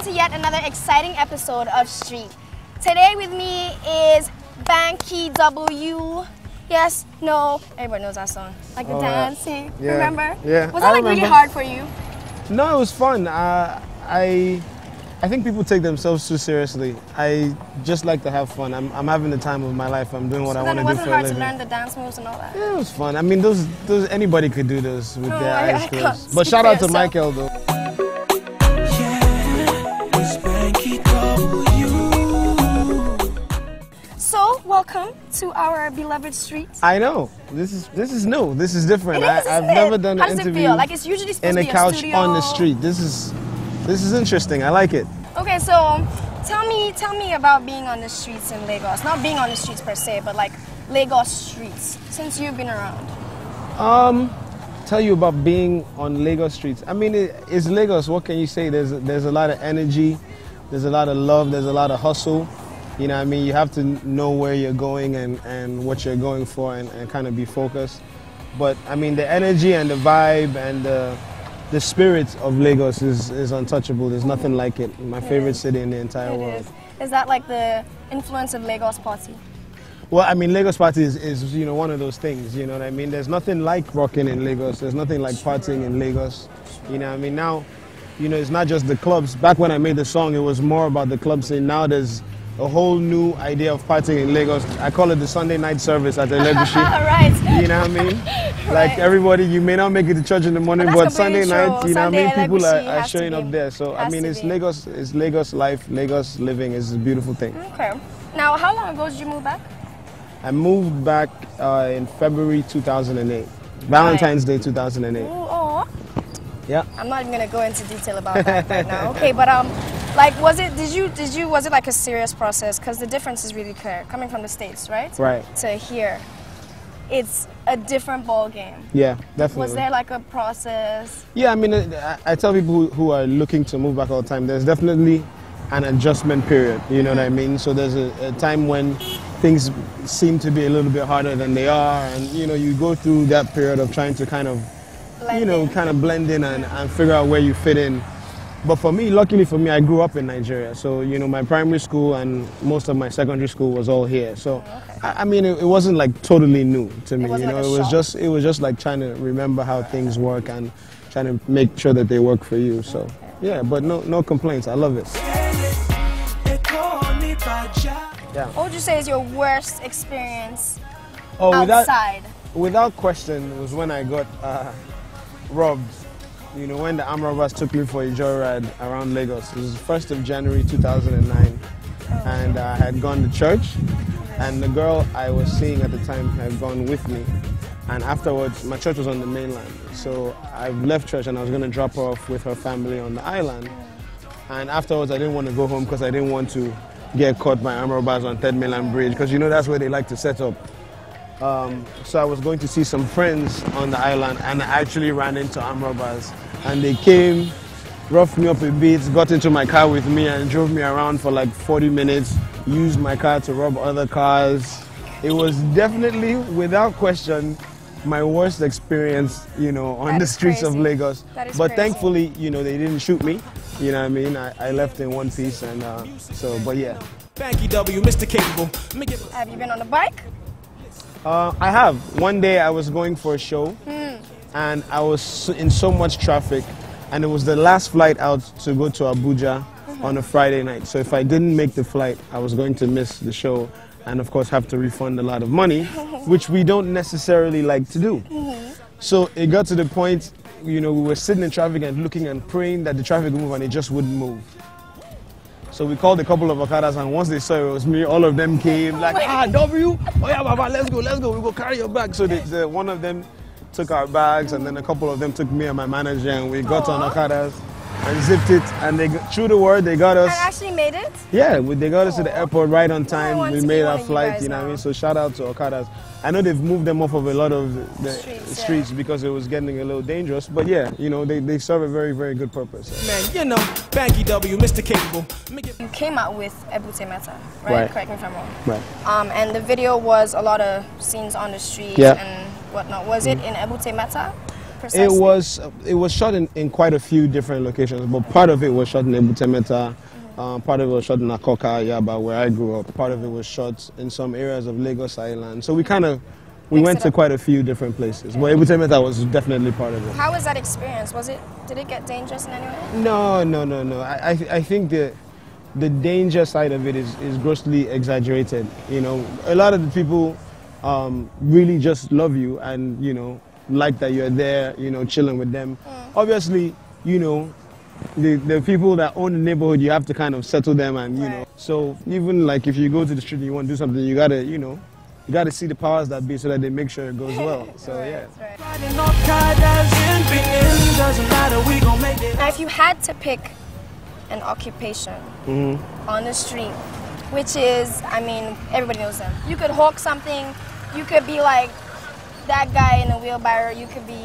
to yet another exciting episode of Street. Today with me is Banky W. Yes, no, everybody knows that song. Like the dancing, yeah. Remember? Yeah. Was that like really hard for you? No, it was fun. I think people take themselves too seriously. I just like to have fun. I'm having the time of my life. I'm doing what I want to do for a living. It wasn't hard to learn the dance moves and all that? Yeah, it was fun. I mean, those anybody could do those with their eyes closed. But shout out to Michael though. So, welcome to our beloved Street. I know. This is new. This is different. I've never done an interview. How does it feel? Like it's usually supposed in to a be couch studio. on the street. This is interesting. I like it. Okay, so tell me about being on the streets in Lagos. Not being on the streets per se, but like Lagos streets since you've been around. Tell you about being on Lagos streets. I mean, it's Lagos. What can you say? There's a lot of energy. There's a lot of love. There's a lot of hustle. You know what I mean? You have to know where you're going and what you're going for and kind of be focused. But I mean, the energy and the vibe and the spirit of Lagos is untouchable. There's nothing like it. My favorite city in the entire world. Is that like the influence of Lagos Party? Well, I mean, Lagos Party is you know, one of those things, you know what I mean? There's nothing like rocking in Lagos. There's nothing like partying in Lagos. You know what I mean? Now, you know, it's not just the clubs. Back when I made the song, it was more about the club scene. Now there's a whole new idea of partying in Lagos. I call it the Sunday night service at the Legacy. Right. You know what I mean? Like everybody, you may not make it to church in the morning, but Sunday night, you know what I mean? People are showing up there. So I mean, it's Lagos life, Lagos living is a beautiful thing. Okay. Now, how long ago did you move back? I moved back in February 2008, Valentine's Day 2008. Ooh, oh. Yeah. I'm not even gonna go into detail about that right now. Okay, but like, was it like a serious process? Because the difference is really clear. Coming from the States, right? Right. To here, it's a different ball game. Yeah, definitely. Was there like a process? Yeah, I mean, I tell people who are looking to move back all the time, there's definitely an adjustment period, you know what I mean? So there's a time when things seem to be a little bit harder than they are, and you know, you go through that period of trying to kind of, blend in and figure out where you fit in. But for me, luckily for me, I grew up in Nigeria. So, you know, my primary school and most of my secondary school was all here. So, I mean, it wasn't like totally new to me. You know, it was just like trying to remember how things work and trying to make sure that they work for you. So, yeah, but no complaints. I love it. Yeah. What would you say is your worst experience outside? Without question, it was when I got robbed. You know, when the armed robbers took me for a joyride around Lagos. It was the 1st of January 2009. And I had gone to church, and the girl I was seeing at the time had gone with me. And afterwards, my church was on the mainland. So I left church and I was going to drop her off with her family on the island. And afterwards, I didn't want to go home because I didn't want to get caught by armed robbers on 3rd Mainland Bridge, because you know that's where they like to set up. So I was going to see some friends on the island, and I actually ran into armed robbers. And they came, roughed me up a bit, got into my car with me and drove me around for like 40 minutes, used my car to rob other cars. It was definitely, without question, my worst experience, you know, on the streets of Lagos. But thankfully, you know, they didn't shoot me. You know what I mean? I left in one piece, and but yeah. Banky W, Mr. Capable. Have you been on a bike? I have. One day I was going for a show, and I was in so much traffic, and it was the last flight out to go to Abuja on a Friday night. So if I didn't make the flight, I was going to miss the show, and of course have to refund a lot of money, which we don't necessarily like to do. So it got to the point, you know, we were sitting in traffic and looking and praying that the traffic would move, and it just wouldn't move. So we called a couple of Okadas, and once they saw it was me, all of them came like, W, oh yeah, Baba, let's go, we go carry your bag. So one of them took our bags, and then a couple of them took me and my manager, and we got on Okadas and zipped it, and through the word they got us. And actually made it? Yeah, they got us to the airport right on time. We made our flight, you know what I mean? So shout out to Okadas. I know they've moved them off of a lot of the streets because it was getting a little dangerous, but yeah, you know, they serve a very, very good purpose. Man, you know, Banky W, Mr. Capable. You came out with Ebute Meta, right? Correct me if I'm wrong. Right. And the video was a lot of scenes on the street and whatnot. Was it in Ebute Meta? precisely? It was shot in quite a few different locations, but part of it was shot in Ebutemeta, part of it was shot in Akoka, Yaba, where I grew up. Part of it was shot in some areas of Lagos Island. So we went to quite a few different places. But Ebutemeta was definitely part of it. How was that experience? Did it get dangerous in any way? No. I think the danger side of it is grossly exaggerated. You know, a lot of the people really just love you and, you know, like that you're there, you know, chilling with them. Obviously, you know, the people that own the neighborhood, you have to kind of settle them and, you know. So even like if you go to the street and you want to do something, you gotta, you know, you gotta see the powers that be so that they make sure it goes well. So yeah. Now if you had to pick an occupation on the street, which is, I mean, everybody knows them. You could hawk something, you could be like that guy in a wheelbarrow, you could be...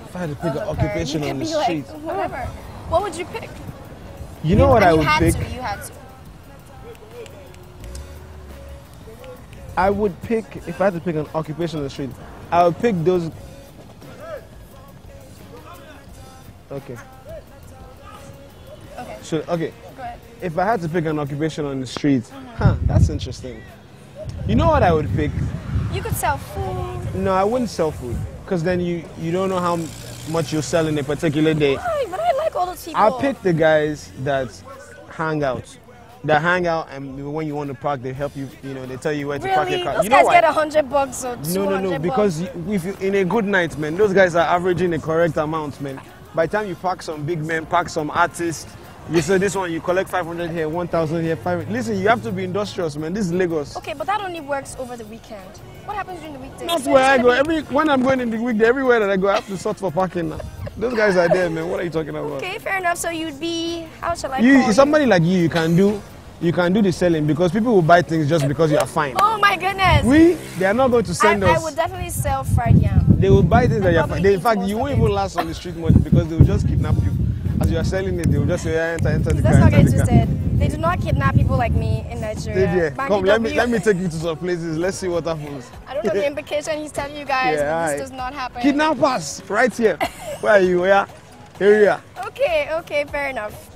If I had to pick an occupation on the street. Like, whatever. What would you pick? You know what I would pick? You had to. I would pick, if I had to pick an occupation on the street, I would pick those... Okay. Okay. Okay. Go ahead. If I had to pick an occupation on the street, that's interesting. You know what I would pick? You could sell food. No, I wouldn't sell food, because then you don't know how much you'll sell in a particular day. Why? But I like all those people. I'll pick the guys that hang out. They hang out, and when you want to park, they help you. You know, they tell you where to park your car. Those guys get $100 or $200. No, because if you, in a good night, man, those guys are averaging the correct amount, man. By the time you park some big men, park some artists, you say this one, you collect 500 here, 1,000 here, 500. Listen, you have to be industrious, man. This is Lagos. Okay, but that only works over the weekend. What happens during the weekdays? That's where I go. When I'm going in the weekday, everywhere that I go, I have to sort for parking now. Those guys are there, man. What are you talking about? Okay, fair enough. So you'd be, how shall I call you? Somebody like you can do the selling, because people will buy things just because you are fine. Oh my goodness. They are not going to send us. I would definitely sell fried yam. They will buy things that you are fine. In fact, you won't even last on the street much because they will just kidnap you. As you are selling it, they will just say, enter the car. Let's not get twisted. They do not kidnap people like me in Nigeria. Come, let me take you to some places. Let's see what happens. I don't know the implication he's telling you guys, but this does not happen. Kidnap us right here. Where are you? Where? Area. Okay, fair enough.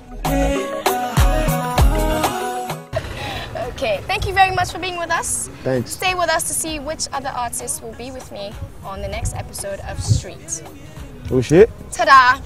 Okay, thank you very much for being with us. Thanks. Stay with us to see which other artists will be with me on the next episode of Street. Oh shit. Ta-da!